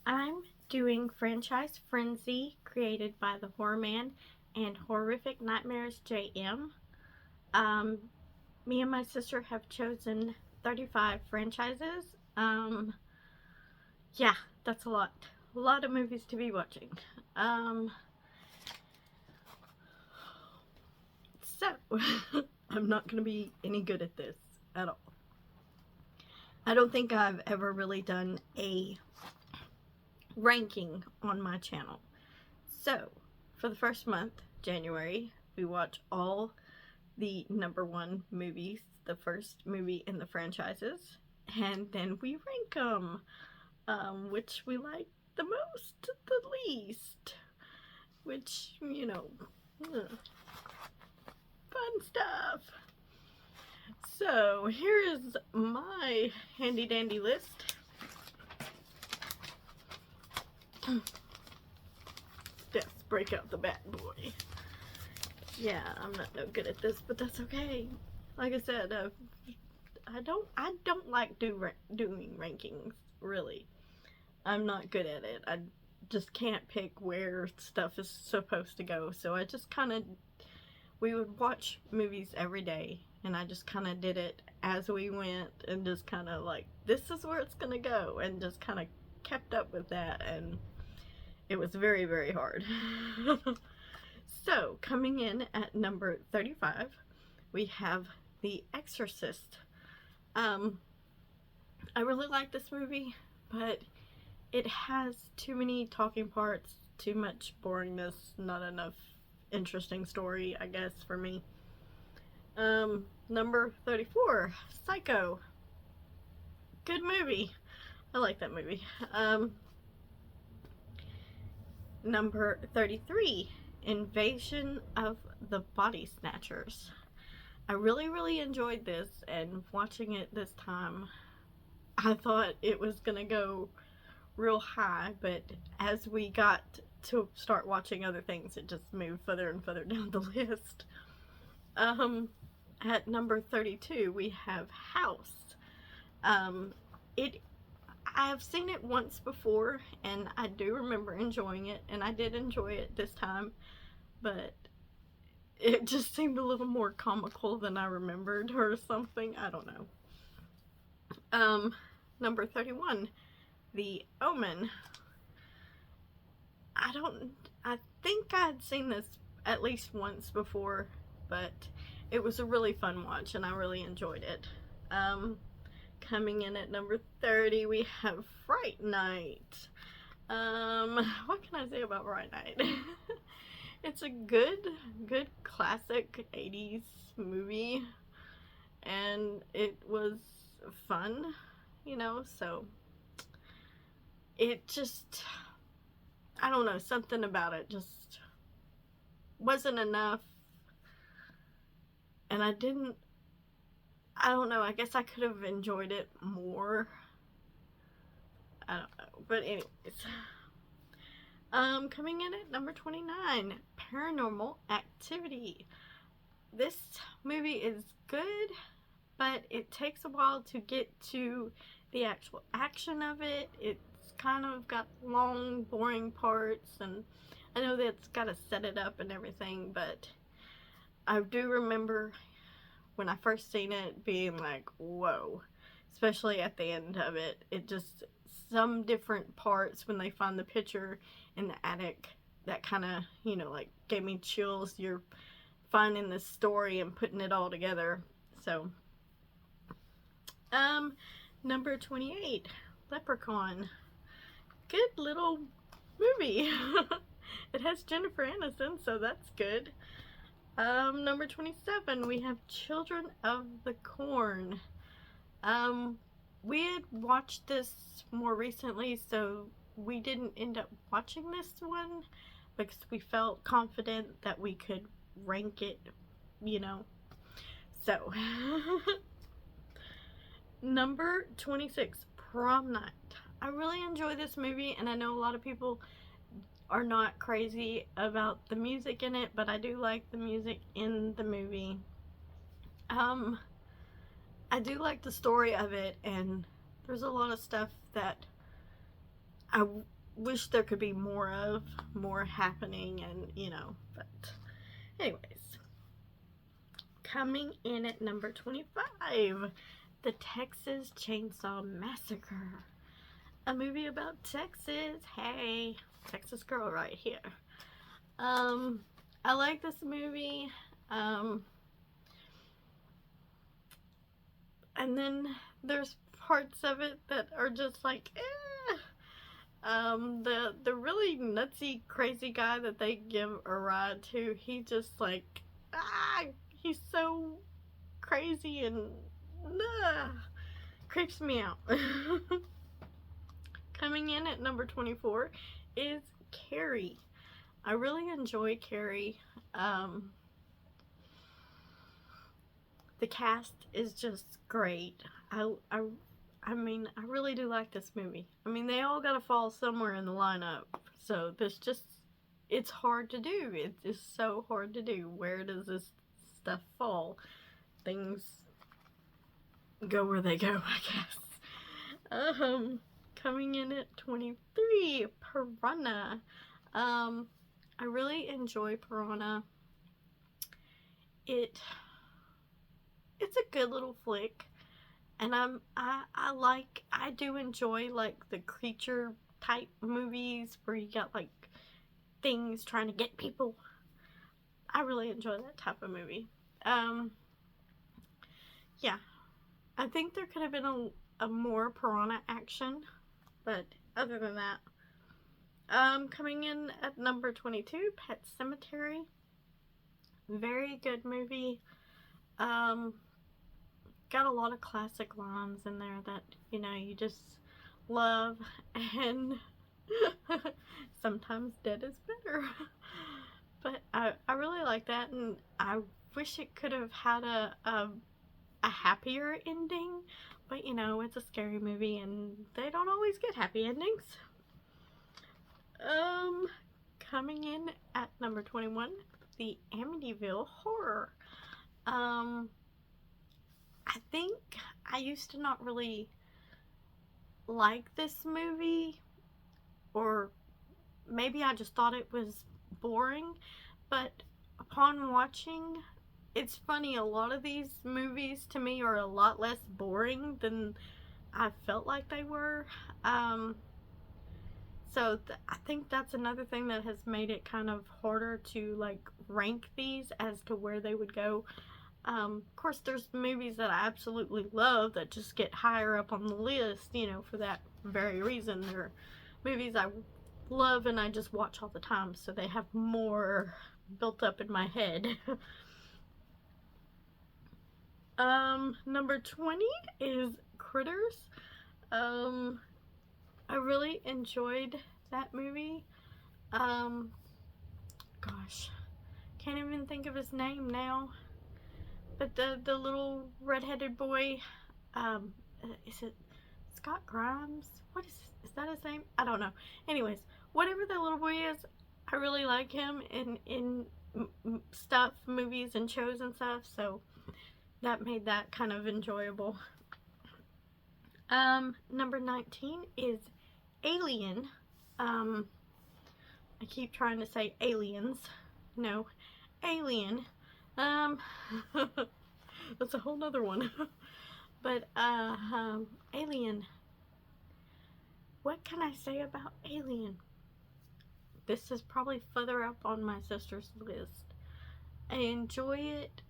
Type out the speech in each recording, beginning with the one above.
I'm doing Franchise Frenzy, created by the Horror Man and Horrific Nightmares JM. Um, Me and my sister have chosen 35 franchises. Um, yeah, that's a lot. A lot of movies to be watching. Um, so, I'm not going to be any good at this at all. I don't think I've ever really done a ranking on my channel. So, for the first month, January, we watch all the number one movies, the first movie in the franchises, and then we rank them, which we like the most, the least, which, fun stuff. So, here is my handy dandy list. Let's break out the bad boy. Yeah, I'm not no good at this, but that's okay. Like I said, I don't like doing rankings, really. I'm not good at it. I just can't pick where stuff is supposed to go. So I just kind of, we would watch movies every day, and I just kind of did it as we went, and just kind of like, this is where it's gonna go, and just kind of kept up with that, and it was very, very hard. So, coming in at number 35, we have The Exorcist. I really like this movie, but it has too many talking parts, too much boringness, not enough interesting story, I guess, for me. Number 34, Psycho. Good movie. I like that movie. Number 33, Invasion of the Body Snatchers. I really, really enjoyed this, and watching it this time, I thought it was gonna go real high, but as we got to start watching other things, it just moved further and further down the list. At number 32, we have House. It I've seen it once before, and I do remember enjoying it, and I did enjoy it this time, but it just seemed a little more comical than I remembered or something. I don't know. Number 31, The Omen. I think I'd seen this at least once before, but it was a really fun watch, and I really enjoyed it. Coming in at number 30, we have Fright Night. What can I say about Fright Night? It's a good classic 80s movie, and it was fun, so it just, I don't know, something about it just wasn't enough, and I don't know, I guess I could have enjoyed it more. I don't know, but anyways. Coming in at number 29, Paranormal Activity. This movie is good, but it takes a while to get to the actual action of it. It's kind of got long, boring parts, and I know that's got to set it up and everything, but I do remember when I first seen it being like, whoa, especially at the end of it. It just, some different parts when they find the picture in the attic, that kind of, like gave me chills. You're finding this story and putting it all together. So, number 28, Leprechaun. Good little movie. It has Jennifer Aniston, so that's good. Number 27, we have Children of the Corn. We had watched this more recently, so we didn't end up watching this one because we felt confident that we could rank it, So, number 26, Prom Night. I really enjoy this movie, and I know a lot of people are not crazy about the music in it, but I do like the music in the movie. I do like the story of it, and there's a lot of stuff that I wish there could be more happening, and but anyways, coming in at number 25, The Texas Chainsaw Massacre, a movie about Texas. Hey, Texas girl right here. I like this movie. And then there's parts of it that are just like, eh. The really nutsy, crazy guy that they give a ride to, he just like, he's so crazy and creeps me out. Coming in at number 24 is Carrie. I really enjoy Carrie. The cast is just great. I mean, I really do like this movie. I mean, they all gotta fall somewhere in the lineup. So it's hard to do. It is so hard to do. Where does this stuff fall? Things go where they go, I guess. Coming in at 23, Piranha. I really enjoy Piranha. It's a good little flick, and I do enjoy like the creature type movies where you got like things trying to get people. I really enjoy that type of movie. Yeah, I think there could have been a more Piranha action, but other than that, coming in at number 22, Pet Sematary. Very good movie. Got a lot of classic lines in there that, you just love, and sometimes dead is better. But I really like that, and I wish it could have had a happier ending, but it's a scary movie and they don't always get happy endings. Coming in at number 21, the Amityville Horror. I think I used to not really like this movie, or maybe I just thought it was boring, but upon watching, it's funny, a lot of these movies to me are a lot less boring than I felt like they were. So I think that's another thing that has made it kind of harder to like rank these as to where they would go. Of course, there's movies that I absolutely love that just get higher up on the list, for that very reason. They're movies I love and I just watch all the time, so they have more built up in my head. Number 20 is Critters. I really enjoyed that movie. Gosh, can't even think of his name now. But the little redheaded boy, is it Scott Grimes? Is that his name? I don't know. Anyways, whatever that little boy is, I really like him in stuff, movies and shows and stuff, so that made that kind of enjoyable. Number 19 is Alien. I keep trying to say aliens. No, Alien. That's a whole nother one. But, Alien. What can I say about Alien? This is probably further up on my sister's list. I enjoy it.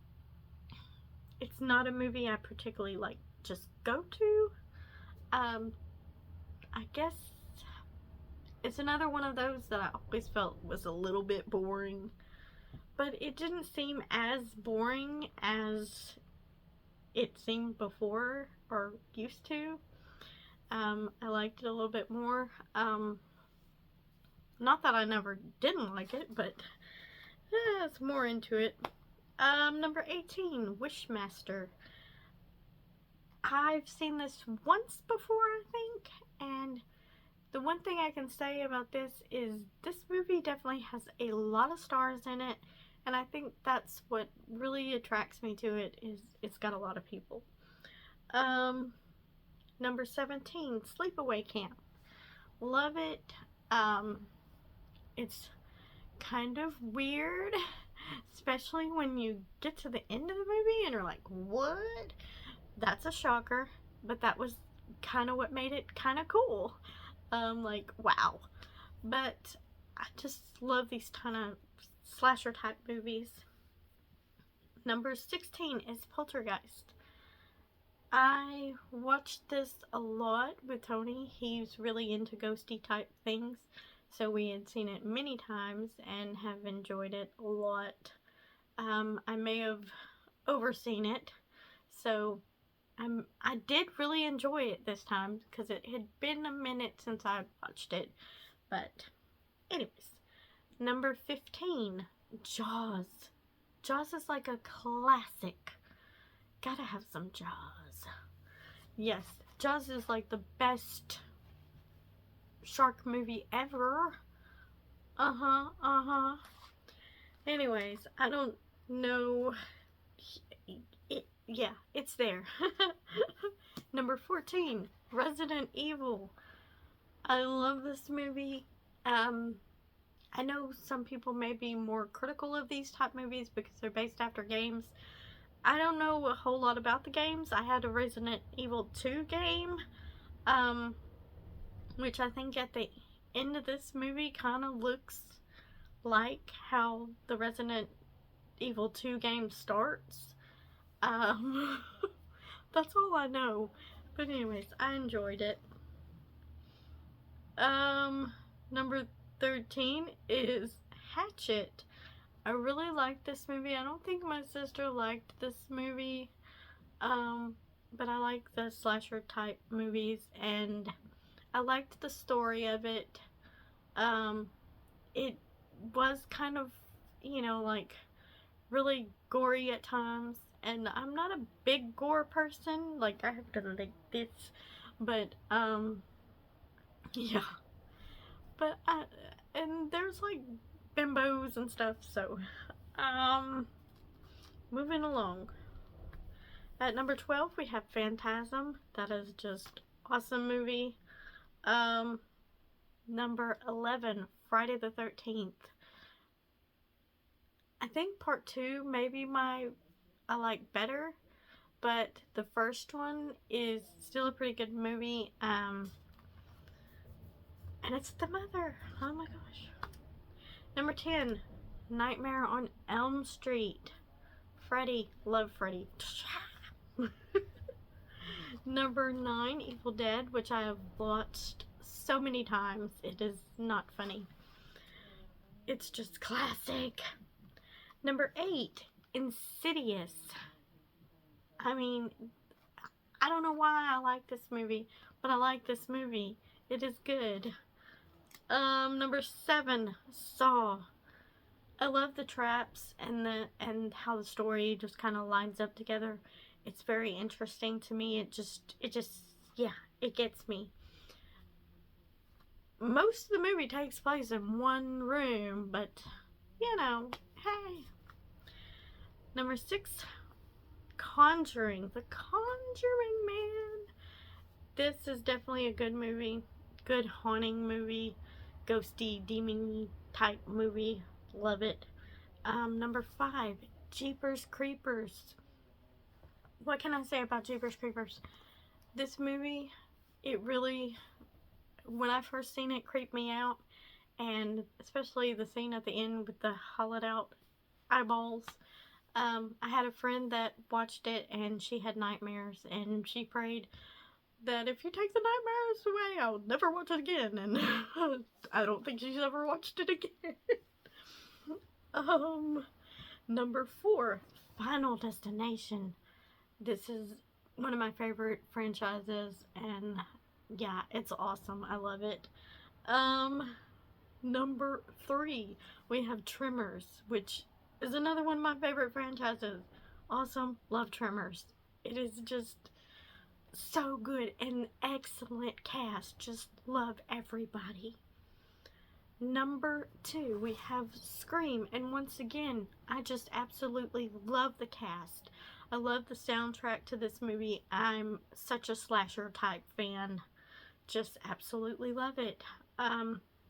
It's not a movie I particularly like just go to. I guess it's another one of those that I always felt was a little bit boring. But it didn't seem as boring as it seemed before or used to. I liked it a little bit more. Not that I never didn't like it, but it's more into it. Number 18, Wishmaster. I've seen this once before, I think, and the one thing I can say about this is this movie definitely has a lot of stars in it, and I think that's what really attracts me to it, is it's got a lot of people. Number 17, Sleepaway Camp. Love it. It's kind of weird, especially when you get to the end of the movie and you're like, what? That's a shocker, but that was kind of what made it kind of cool. Like, wow. But I just love these kind of slasher type movies. Number 16 is Poltergeist. I watched this a lot with Tony. He's really into ghosty type things, so we had seen it many times and have enjoyed it a lot. I may have overseen it, so I did really enjoy it this time because it had been a minute since I watched it. But anyways, number 15, Jaws. Jaws is like a classic. Gotta have some Jaws. Yes, Jaws is like the best shark movie ever. Anyways, I don't know. Yeah, it's there. Number 14, Resident Evil. I love this movie. I know some people may be more critical of these type movies because they're based after games. I don't know a whole lot about the games. I had a Resident Evil 2 game, which I think at the end of this movie kind of looks like how the Resident Evil 2 game starts. That's all I know. But anyways, I enjoyed it. Number 13 is Hatchet. I really liked this movie. I don't think my sister liked this movie. But I like the slasher type movies and I liked the story of it. It was kind of, like really gory at times. And I'm not a big gore person. Like, I have to like this. But, yeah. But, and there's like bimbos and stuff, so, moving along. At number 12, we have Phantasm. That is just awesome movie. Number 11, Friday the 13th. I think part 2 maybe I like better, but the first one is still a pretty good movie. And it's the mother. Oh my gosh. Number 10, Nightmare on Elm Street. Freddy. Love Freddy. Number 9, Evil Dead, which I have watched so many times. It is not funny. It's just classic. Number 8, Insidious. I mean, I don't know why I like this movie, but I like this movie. It is good. Number 7, Saw. I love the traps and how the story just kind of lines up together. It's very interesting to me. It just, yeah, it gets me. Most of the movie takes place in one room, but, hey. Number 6, Conjuring. The Conjuring, man. This is definitely a good movie. Good haunting movie. Ghosty, demon type movie. Love it. Number 5, Jeepers Creepers. What can I say about Jeepers Creepers? This movie, it really, when I first seen it, creeped me out. And especially the scene at the end with the hollowed out eyeballs. I had a friend that watched it and she had nightmares. And she prayed that if you take the nightmares away, I'll never watch it again. And I don't think she's ever watched it again. Number 4, Final Destination. This is one of my favorite franchises, and yeah, it's awesome. I love it. Number 3, we have Tremors, which is another one of my favorite franchises. Awesome. Love Tremors. It is just so good. An excellent cast. Just love everybody. Number 2, we have Scream. And once again, I just absolutely love the cast. I love the soundtrack to this movie. I'm such a slasher type fan. Just absolutely love it.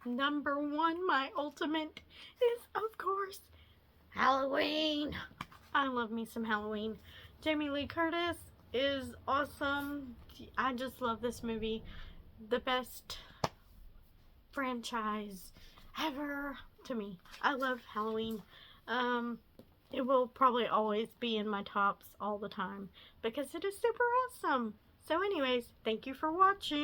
number one, my ultimate, is of course Halloween. I love me some Halloween. Jamie Lee Curtis is awesome. I just love this movie. The best franchise ever to me. I love Halloween. It will probably always be in my tops all the time because it is super awesome. So anyways, thank you for watching.